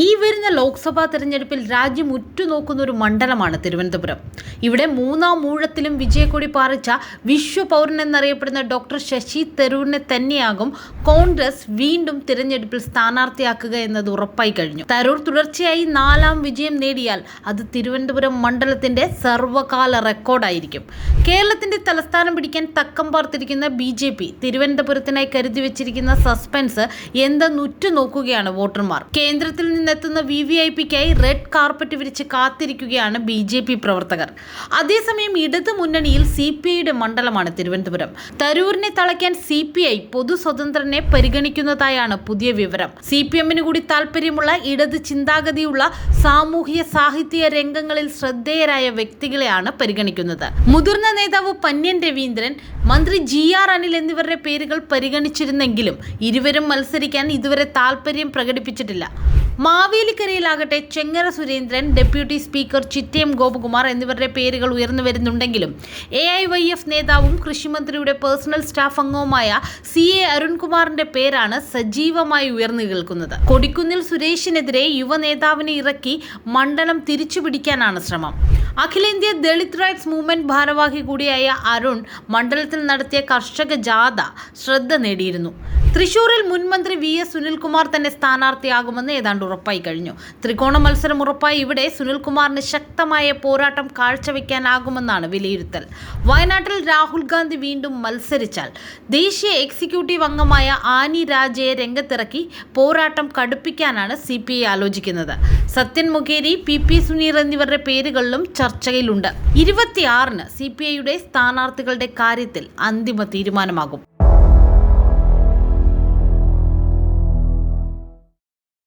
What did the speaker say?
ഈ വരുന്ന ലോക്സഭാ തെരഞ്ഞെടുപ്പിൽ രാജ്യം ഉറ്റുനോക്കുന്ന ഒരു മണ്ഡലമാണ് തിരുവനന്തപുരം. ഇവിടെ മൂന്നാം ഊഴത്തിലും വിജയക്കൊടി പാറിച്ച വിശ്വപൗരൻ എന്നറിയപ്പെടുന്ന ഡോക്ടർ ശശി തരൂരിനെ തന്നെയാകും കോൺഗ്രസ് വീണ്ടും തിരഞ്ഞെടുപ്പിൽ സ്ഥാനാർത്ഥിയാക്കുക എന്നത് ഉറപ്പായി കഴിഞ്ഞു. തരൂർ തുടർച്ചയായി 4ാം വിജയം നേടിയാൽ അത് തിരുവനന്തപുരം മണ്ഡലത്തിന്റെ സർവ്വകാല റെക്കോർഡായിരിക്കും. കേരളത്തിന്റെ തലസ്ഥാനം പിടിക്കാൻ തക്കം പാർത്തിരിക്കുന്ന BJP തിരുവനന്തപുരത്തിനായി കരുതി വെച്ചിരിക്കുന്ന സസ്പെൻസ് എന്തെന്നുറ്റുനോക്കുകയാണ് വോട്ടർമാർ. കേന്ദ്രത്തിൽ നിന്നെത്തുന്ന VVIPക്കായി റെഡ് കാർപ്പറ്റ് വിരിച്ച് കാത്തിരിക്കുകയാണ് BJP പ്രവർത്തകർ. അതേസമയം ഇടതു മുന്നണിയിൽ CPIയുടെ മണ്ഡലമാണ് തിരുവനന്തപുരം. തരൂരിനെ തളയ്ക്കാൻ CPI പൊതു സ്വതന്ത്രനെ പരിഗണിക്കുന്നതായാണ് പുതിയ വിവരം. CPMന് കൂടി താല്പര്യമുള്ള ഇടത് ചിന്താഗതിയുള്ള സാമൂഹ്യ സാഹിത്യ രംഗങ്ങളിൽ ശ്രദ്ധേയരായ വ്യക്തികളെയാണ് പരിഗണിക്കുന്നത്. മുതിർന്ന നേതാവ് പന്ന്യൻ രവീന്ദ്രൻ, മന്ത്രി GR അനിൽ എന്നിവരുടെ പേരുകൾ പരിഗണിച്ചിരുന്നെങ്കിലും ഇരുവരും മത്സരിക്കാൻ ഇതുവരെ താല്പര്യം പ്രകടിപ്പിച്ചിട്ടില്ല. മാവേലിക്കരയിലാകട്ടെ ചെങ്ങര സുരേന്ദ്രൻ, ഡെപ്യൂട്ടി സ്പീക്കർ ചിറ്റയം ഗോപകുമാർ എന്നിവരുടെ പേരുകൾ ഉയർന്നു വരുന്നുണ്ടെങ്കിലും AIYF നേതാവും കൃഷിമന്ത്രിയുടെ പേഴ്സണൽ സ്റ്റാഫ് അംഗവുമായ CA അരുൺകുമാറിന്റെ പേരാണ് സജീവമായി ഉയർന്നു കേൾക്കുന്നത്. കൊടിക്കുന്നിൽ സുരേഷിനെതിരെ യുവ നേതാവിനെ ഇറക്കി മണ്ഡലം തിരിച്ചുപിടിക്കാനാണ് ശ്രമം. അഖിലേന്ത്യാ ദളിത് റൈറ്റ്സ് മൂവ്മെന്റ് ഭാരവാഹി കൂടിയായ അരുൺ മണ്ഡലത്തിൽ നടത്തിയ കർഷക ജാഥ ശ്രദ്ധ നേടിയിരുന്നു. തൃശൂരിൽ മുൻമന്ത്രി VS സുനിൽകുമാർ തന്നെ സ്ഥാനാർത്ഥിയാകുമെന്ന് ഏതാണ്ട് ഉറപ്പായി കഴിഞ്ഞു. ത്രികോണ മത്സരം ഉറപ്പായി ഇവിടെ സുനിൽകുമാറിന് ശക്തമായ പോരാട്ടം കാഴ്ചവെക്കാനാകുമെന്നാണ് വിലയിരുത്തൽ. വയനാട്ടിൽ രാഹുൽ ഗാന്ധി വീണ്ടും മത്സരിച്ചാൽ ദേശീയ എക്സിക്യൂട്ടീവ് അംഗമായ ആനി രാജയെ രംഗത്തിറക്കി പോരാട്ടം കടുപ്പിക്കാനാണ് CPI ആലോചിക്കുന്നത്. സത്യൻ മൊകേരി, PP സുനീർ എന്നിവരുടെ പേരുകളിലും ചർച്ചയിലുണ്ട്. 26-ന് CPIയുടെ സ്ഥാനാർത്ഥികളുടെ കാര്യത്തിൽ അന്തിമ തീരുമാനമാകും.